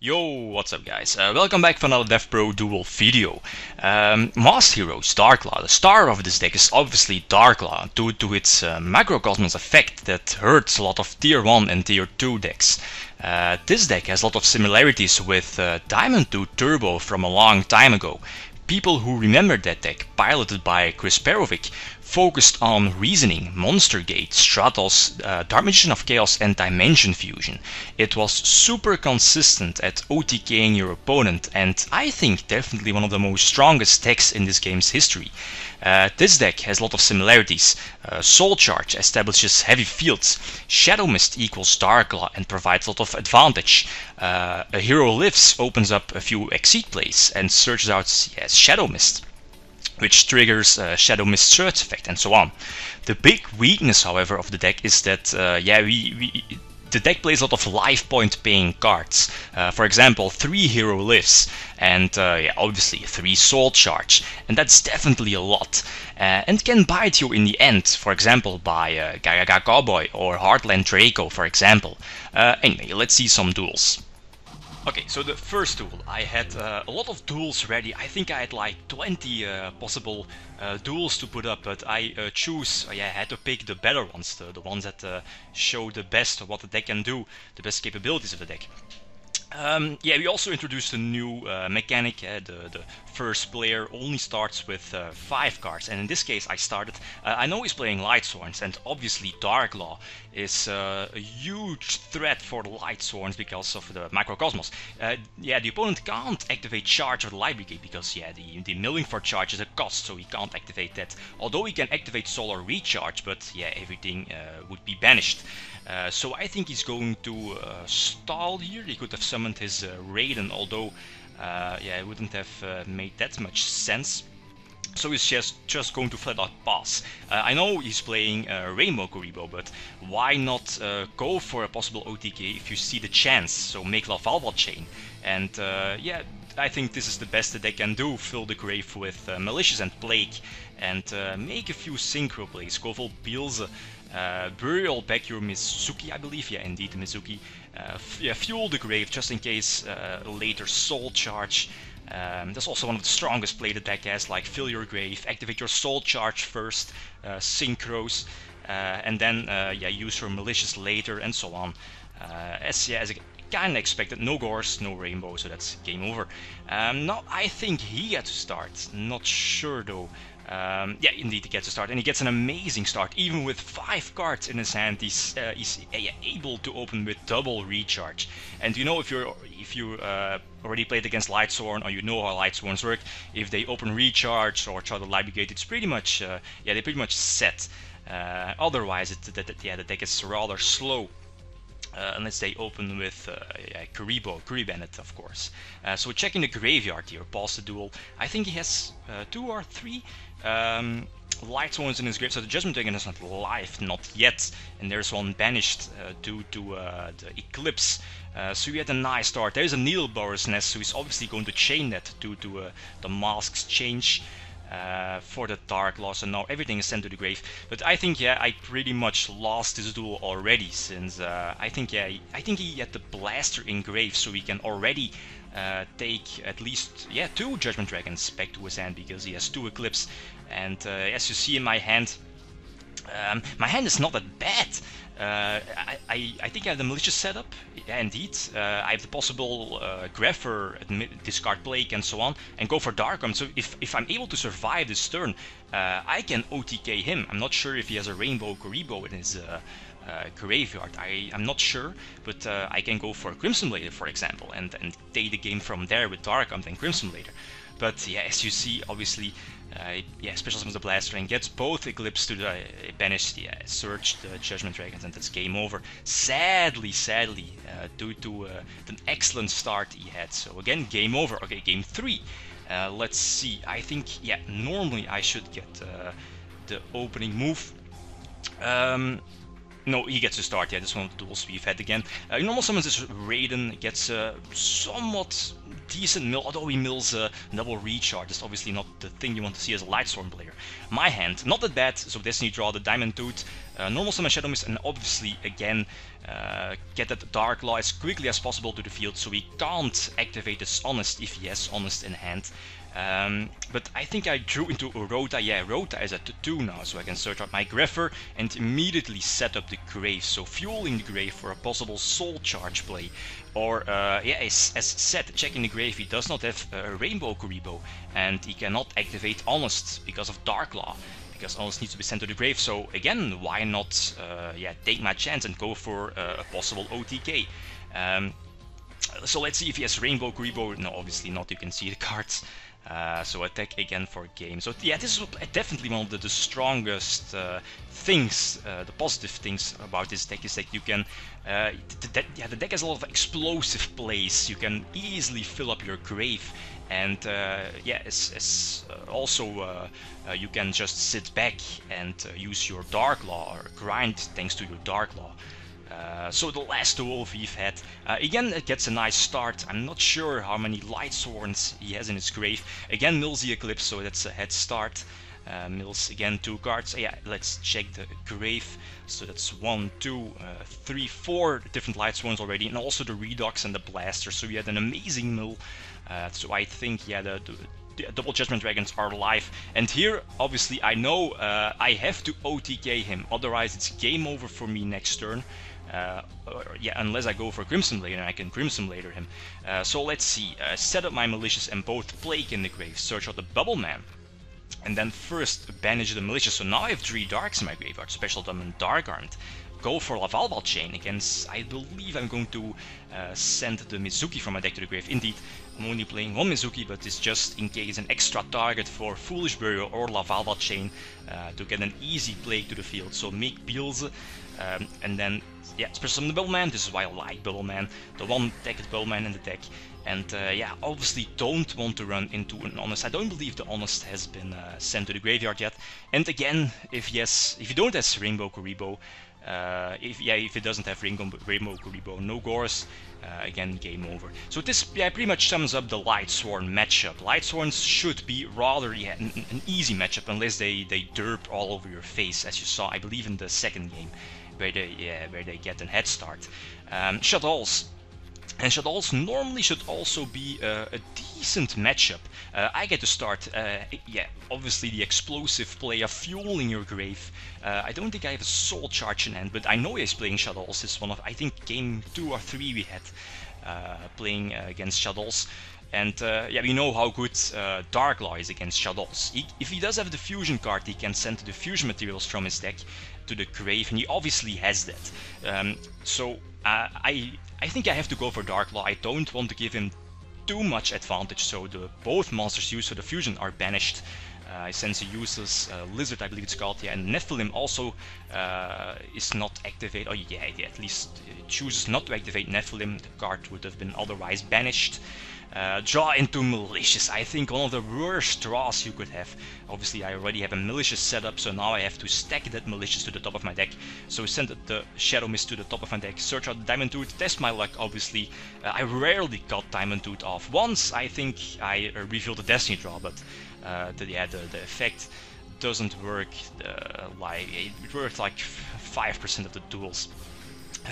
Yo, what's up guys? Welcome back for another DevPro Duel video. Master Heroes Darklaw. The star of this deck is obviously Darklaw due to its macrocosmos effect that hurts a lot of tier 1 and tier 2 decks. This deck has a lot of similarities with Diamond 2 Turbo from a long time ago. People who remember that deck, piloted by Chris Perovic, focused on reasoning, monster gate, Stratos, Dark Magician of Chaos and Dimension Fusion. It was super consistent at OTKing your opponent, and I think definitely one of the most strongest decks in this game's history. This deck has a lot of similarities. Soul Charge establishes heavy fields, Shadow Mist equals Darklaw and provides a lot of advantage. A Hero Lives opens up a few Exceed plays and searches out Shadow Mist, which triggers Shadow Mist search effect and so on. The big weakness, however, of the deck is that the deck plays a lot of life point paying cards. For example, 3 Hero Lives and obviously 3 Soul Charge, and that's definitely a lot. And can bite you in the end, for example by Gaga Cowboy or Heartland Draco, for example. Anyway, let's see some duels. Okay, so the first duel, I had a lot of duels ready. I think I had like 20 possible duels to put up, but I had to pick the better ones, the ones that show the best of what the deck can do, the best capabilities of the deck. We also introduced a new mechanic. The first player only starts with 5 cards, and in this case I started. I know he's playing Lightsworns, and obviously Darklaw is a huge threat for the Lightsworns because of the macrocosmos. The opponent can't activate Charge or the Light Brigade because the milling for charge is a cost, so he can't activate that. Although he can activate Solar Recharge, but everything would be banished. So I think he's going to stall here. He could have summoned his Raiden, although it wouldn't have made that much sense. So he's just going to flat out pass. I know he's playing Rainbow Kuriboh, but why not go for a possible OTK if you see the chance? So make Lavalval Chain, and I think this is the best that they can do. Fill the grave with Malicious and Plague, and make a few Synchro plays. Go full Beelze, Burial back your Mizuki, I believe. Yeah, indeed, Mizuki. Fuel the grave just in case later Soul Charge. That's also one of the strongest play the deck has, like fill your grave, activate your Soul Charge first, Synchros, and then use your Malicious later, and so on. As I kind of expected, no Gores, no Rainbow, so that's game over. Now I think he gets to start, not sure though. Indeed he gets to start, and he gets an amazing start. Even with 5 cards in his hand, he's able to open with double recharge. And you know, if you already played against Lightsworn, or you know how Lightsworns work, if they open recharge or try to Light Brigade, it's pretty much they're pretty much set. Otherwise, the deck is rather slow. Unless they open with Kuriboh, of course. So checking the graveyard here, pause the duel. I think he has 2 or 3 Lightsworns in his grave, so the Judgment Dragon is not live, not yet, and there's one banished due to the Eclipse. So we had a nice start. There's a Needleblower's Nest, so he's obviously going to chain that due to the masks change. For the Darklaw, so now everything is sent to the grave. But I think I pretty much lost this duel already, since I think he had the Blaster in grave, so he can already take at least 2 Judgment Dragons back to his hand, because he has 2 Eclipse. And as you see in my hand is not that bad. I think I have the Malicious setup. Yeah, indeed. I have the possible Greffer, discard Plague, and so on, and go for Darkram. So if I'm able to survive this turn, I can OTK him. I'm not sure if he has a Rainbow Kuriboh in his graveyard. I'm not sure, but I can go for Crimson Blader, for example, and take the game from there with Darkram and Crimson Blader. But as you see, obviously, special summons the Blaster and gets both Eclipse to the banished, search the Judgment Dragons, and that's game over. Sadly, due to an excellent start he had. So again, game over. Okay, game 3. Let's see. I think, normally I should get the opening move. No, he gets to start. That's one of the duels we've had again. Normal summons this Raiden, gets somewhat decent mill, although he mills double recharge. That's obviously not the thing you want to see as a Lightsworn player. My hand, not that bad, so Destiny draw the Diamond Tooth, normal summon Shadow Mist, and obviously again get that Darklaw as quickly as possible to the field, so he can't activate his Honest if he has Honest in hand. But I think I drew into a Rota. Yeah, Rota is at 2 now, so I can search out my Greffer and immediately set up the Grave, so fueling the Grave for a possible Soul Charge play. Or, yeah, as said, checking the Grave, he does not have a Rainbow Kuriboh, and he cannot activate Honest because of Darklaw, because Honest needs to be sent to the Grave. So again, why not yeah, take my chance and go for a possible OTK. So let's see if he has Rainbow Kuriboh. No, obviously not, you can see the cards. So attack again for game. So yeah, this is definitely one of the strongest things, the positive things about this deck is that you can, yeah, the deck has a lot of explosive plays. You can easily fill up your Grave, and yeah, also you can just sit back and use your Darklaw or grind thanks to your Darklaw. So the last duel we've had, again it gets a nice start. I'm not sure how many Lightsworns he has in his Grave. Again mills the Eclipse, so that's a head start. Mills again 2 cards. Yeah, let's check the Grave. So that's 1, 2, 3, 4 different Lightsworns already, and also the Redux and the Blaster. So we had an amazing mill. So I think, yeah, the double Judgment Dragons are alive, and here obviously I know I have to OTK him, otherwise it's game over for me next turn. Yeah, unless I go for Crimson Blader, I can Crimson Blader him. So let's see, set up my Malicious and both Plague in the Grave, search out the Bubble Man, and then first banish the Malicious. So now I have 3 Darks in my graveyard, Special Summon Dark Armed. Go for Lavalval Chain against, I believe I'm going to send the Mizuki from my deck to the grave. Indeed, I'm only playing 1 Mizuki, but it's just in case an extra target for Foolish Burial or Lavalval Chain to get an easy Plague to the field. So make Beelze, and then, yeah, Special Summon the Bubbleman. This is why I like Bubbleman, the one-decked Bubbleman in the deck. And yeah, obviously don't want to run into an Honest. I don't believe the Honest has been sent to the graveyard yet. And again, if you don't have Rainbow Kuriboh, if it doesn't have Rainbow Kuriboh, no Gores, again game over. So this, yeah, pretty much sums up the Lightsworn matchup. Lightsworns should be rather, yeah, an easy matchup unless they derp all over your face, as you saw, I believe, in the second game, where they get a head start. Shaddolls. And Shaddolls normally should also be a decent matchup. I get to start, yeah, obviously the explosive play of fueling your Grave. I don't think I have a Soul Charge in hand, but I know he's playing Shaddolls. It's one of, I think, game 2 or 3 we had playing against Shaddolls. And yeah, we know how good Darklaw is against Shaddolls. If he does have the fusion card, he can send the fusion materials from his deck to the Grave, and he obviously has that. So I think I have to go for Darklaw. I don't want to give him too much advantage, so both monsters used for the fusion are banished. Since he uses Lizard, I believe it's called, yeah, and Nephilim also is not activated. Oh yeah, at least chooses not to activate Nephilim. The card would have been otherwise banished. Draw into Malicious. I think one of the worst draws you could have. Obviously I already have a Malicious setup, so now I have to stack that Malicious to the top of my deck. So send the Shadow Mist to the top of my deck, search out the Diamond Tooth, test my luck obviously. I rarely got Diamond Tooth off. Once I think I revealed the Destiny draw, but the effect doesn't work it worked like 5% of the duels.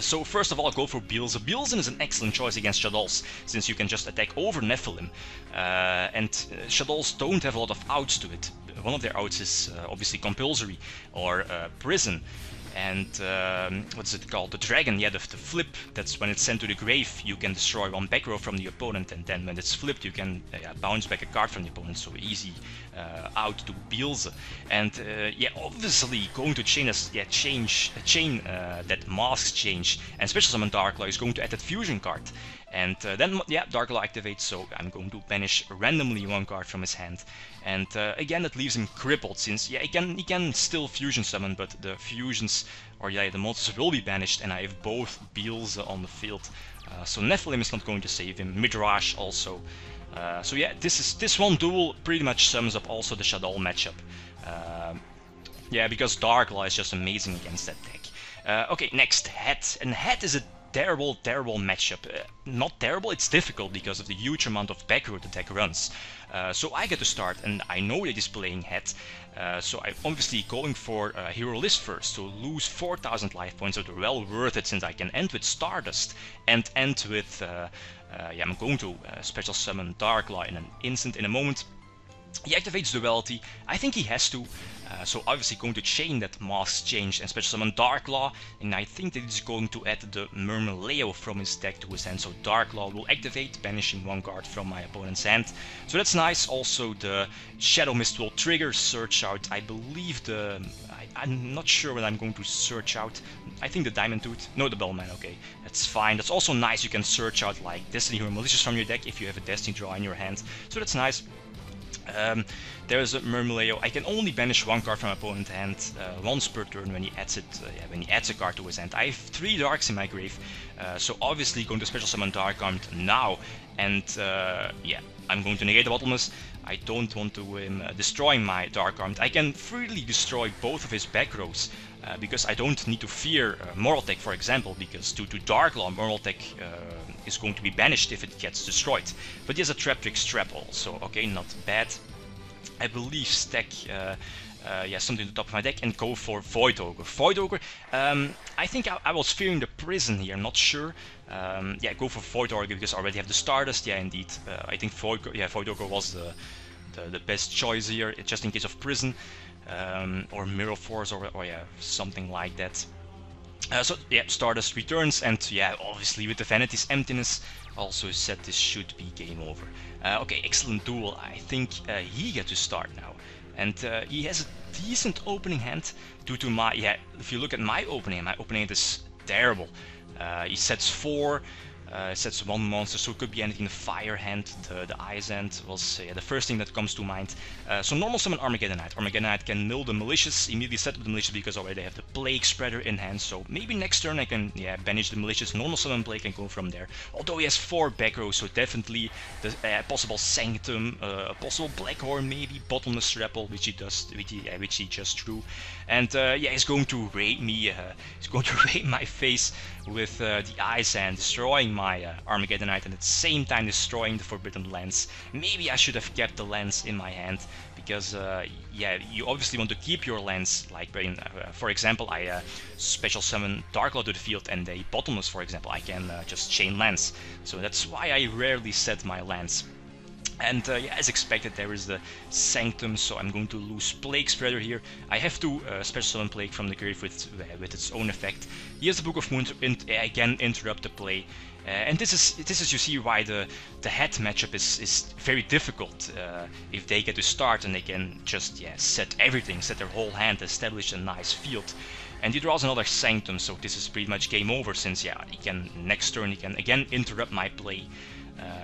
So first of all, go for Beelze. Beelze is an excellent choice against Shaddolls, since you can just attack over Nephilim. And Shaddolls don't have a lot of outs to it. One of their outs is obviously Compulsory or Prison. And what's it called? The Dragon, yeah, the flip. That's when it's sent to the grave, you can destroy 1 back row from the opponent, and then when it's flipped, you can bounce back a card from the opponent. So easy out to Beelze. And yeah, obviously going to chain that masks change, and Special Summon Darklaw is going to add that fusion card. And then, yeah, Darklaw activates, so I'm going to banish randomly 1 card from his hand. And again, that leaves him crippled, since, yeah, he can still fusion summon, but the fusions, or yeah, the monsters will be banished, and I have both Beelze on the field. So Nephilim is not going to save him, Midrash also. So yeah, this one duel pretty much sums up also the Shadoll matchup. Yeah, because Darklaw is just amazing against that deck. Okay, next, Het. And Het is a terrible matchup. Not terrible, it's difficult because of the huge amount of back row the deck runs. So I get to start, and I know that he's playing head, so I'm obviously going for Hero List first, to lose 4,000 life points, so they're well worth it, since I can end with Stardust and end with, yeah, I'm going to special summon Darklaw in an instant in a moment. He activates Duality. I think he has to, so obviously going to chain that Mask Change and special summon Darklaw, and I think that he's going to add the Murmileo from his deck to his hand, so Darklaw will activate, banishing one card from my opponent's hand. So that's nice. Also the Shadow Mist will trigger Search Out. I believe I'm not sure what I'm going to search out. I think the Diamond Tooth. No, the Bellman. Okay, that's fine. That's also nice. You can search out like Destiny Hero Malicious from your deck if you have a Destiny draw in your hand, so that's nice. There's a Murmileo. I can only banish one card from my opponent's hand once per turn when he adds it. When he adds a card to his hand. I have 3 Darks in my grave, so obviously going to special summon Dark Armed now, and yeah, I'm going to negate the Bottomless. I don't want to destroy my Dark Armed. I can freely destroy both of his back rows because I don't need to fear Moraltech, for example, because due to Darklaw, Moraltech is going to be banished if it gets destroyed. But he has a Traptrix Trap also, okay, not bad. I believe stack yeah, something on the top of my deck and go for Void Ogre. Void Ogre, I think I was fearing the Prison here, not sure. Yeah, go for Void Ogre because I already have the Stardust. Yeah, indeed. I think Void Ogre was the best choice here, just in case of Prison, or Mirror Force, or yeah, something like that. So yeah, Stardust returns, and yeah, obviously with the Vanity's Emptiness, also said this should be game over. Okay, excellent duel. I think he gets to start now, and he has a decent opening hand due to my, yeah, if you look at my opening hand is terrible. He sets 4, sets 1 monster, so it could be anything. The Fire Hand, the Ice Hand was the first thing that comes to mind. So normal summon Armageddon Knight. Armageddon Knight can mill the Malicious, immediately set up the Malicious because already I have the Plague Spreader in hand, so maybe next turn I can, yeah, banish the Malicious, normal summon Plague and go from there. Although he has 4 back rows, so definitely the possible Sanctum, a possible Blackhorn, maybe Bottomless Rebel, which he just drew. And yeah, he's going to raid me, he's going to raid my face with the Ice Hand, destroying my Armageddon Knight, and at the same time destroying the Forbidden Lens. Maybe I should have kept the lens in my hand, because yeah, you obviously want to keep your lens, like when, for example, I special summon Darklaw to the field and a Bottomless, for example, I can just chain lens. So that's why I rarely set my lens. And yeah, as expected, there is the Sanctum, so I'm going to lose Plague Spreader here. I have to special summon Plague from the grave with its own effect. Here's the Book of Moon, I can interrupt the play. And this is you see why the head matchup is very difficult. If they get to start and they can just, yeah, set everything, set their whole hand, establish a nice field. And he draws another Sanctum, so this is pretty much game over, since, yeah, next turn he can again interrupt my play.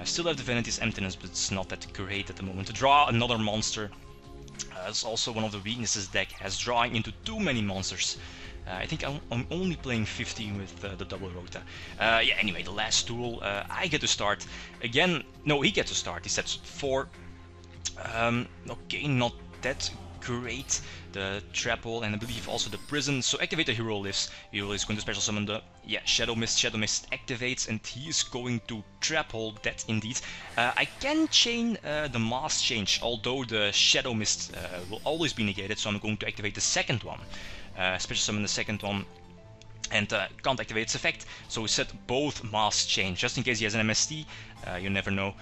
Still have the Vanity's Emptiness, but it's not that great at the moment. To draw another monster, that's also one of the weaknesses deck has, drawing into too many monsters. I think I'm only playing 15 with the double Rota. Yeah, anyway, the last duel, I get to start. Again, no, he gets to start. He sets 4. Okay, not that great. The Trap Hole, and I believe also the Prison. So activate the Hero Lifts. Hero is going to special summon the, yeah, Shadow Mist. Shadow Mist activates, and he is going to Trap Hole that indeed. I can chain the Mask Change, although the Shadow Mist will always be negated, so I'm going to activate the second one. Special summon the second one, and can't activate its effect, so we set both Mask Change, just in case he has an MST, you never know.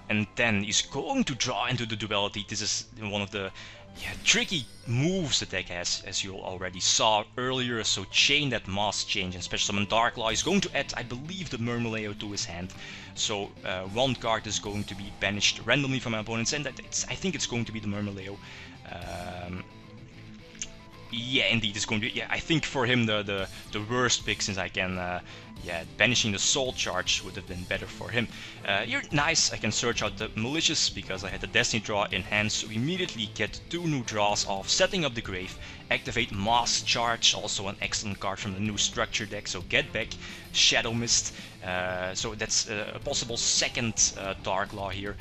And then he's going to draw into the Duality. This is one of the, yeah, tricky moves the deck has, as you already saw earlier. So chain that Mask Change and special summon Darklaw. He's going to add, I believe, the Murmileo to his hand. So one card is going to be banished randomly from my opponent's hand. I think it's going to be the Murmileo. Yeah, indeed, it's going to be, yeah, I think for him the worst pick, since I can, yeah, banishing the Soul Charge would have been better for him. Here, nice, I can search out the Malicious because I had the Destiny draw in hand, so immediately get 2 new draws off, setting up the grave, activate Mask Charge, also an excellent card from the new Structure deck, so get back Shadow Mist, so that's a possible second Darklaw here.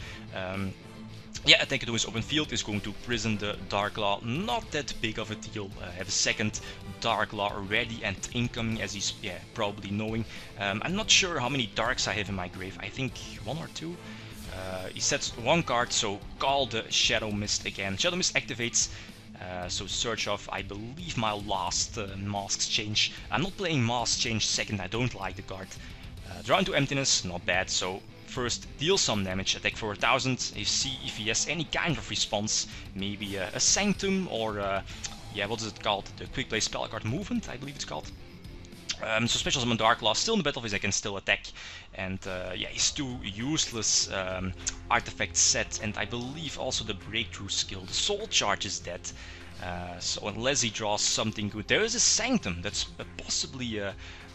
Yeah, attacking to his open field is going to prison the Darklaw. Not that big of a deal. I have a second Darklaw ready and incoming, as he's probably knowing. I'm not sure how many Darks I have in my grave. I think 1 or 2. He sets 1 card, so call the Shadow Mist again. Shadow Mist activates. So search off, I believe, my last Mask's Change. I'm not playing Mask's Change second, I don't like the card. Draw into Emptiness, not bad, so first deal some damage, attack for 1000, see if he has any kind of response, maybe a Sanctum or, yeah, what is it called? The Quick Play Spell Card Movement, I believe it's called. So Special Summon Darklaw, still in the battlefield, I can still attack, and yeah, his 2 useless artifacts set, and I believe also the Breakthrough skill, the Soul Charge is dead. So unless he draws something good, there is a Sanctum. That's possibly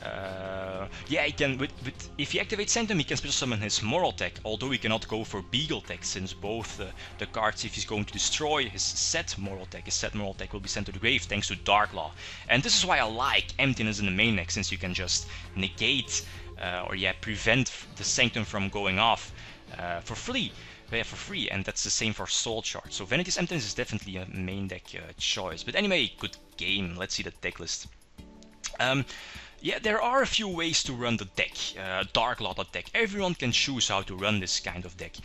yeah, he can if he activates Sanctum, he can special summon his Moraltech. Although he cannot go for Beagletech, since both the cards, if he's going to destroy his set Moraltech will be sent to the grave thanks to Darklaw. And this is why I like Emptiness in the main deck, since you can just negate or yeah, prevent the Sanctum from going off for free. Yeah, for free, and that's the same for Soul Charge. So Vanity's Emptiness is definitely a main deck choice. But anyway, good game. Let's see the deck list. Yeah, there are a few ways to run the deck, Darklaw.dek. Everyone can choose how to run this kind of deck.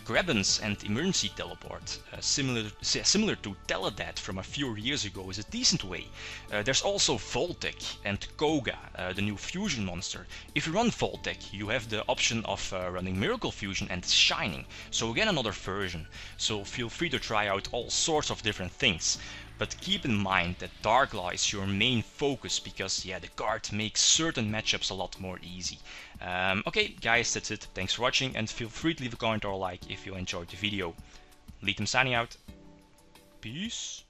Grabbins and Emergency Teleport, similar to Teledat from a few years ago, is a decent way. There's also Voltec and Koga, the new fusion monster. If you run Voltec, you have the option of running Miracle Fusion and Shining, so again another version. So feel free to try out all sorts of different things. But keep in mind that Darklaw is your main focus, because yeah, the card makes certain matchups a lot more easy. Okay guys, that's it. Thanks for watching, and feel free to leave a comment or a like if you enjoyed the video. Lead them signing out. Peace.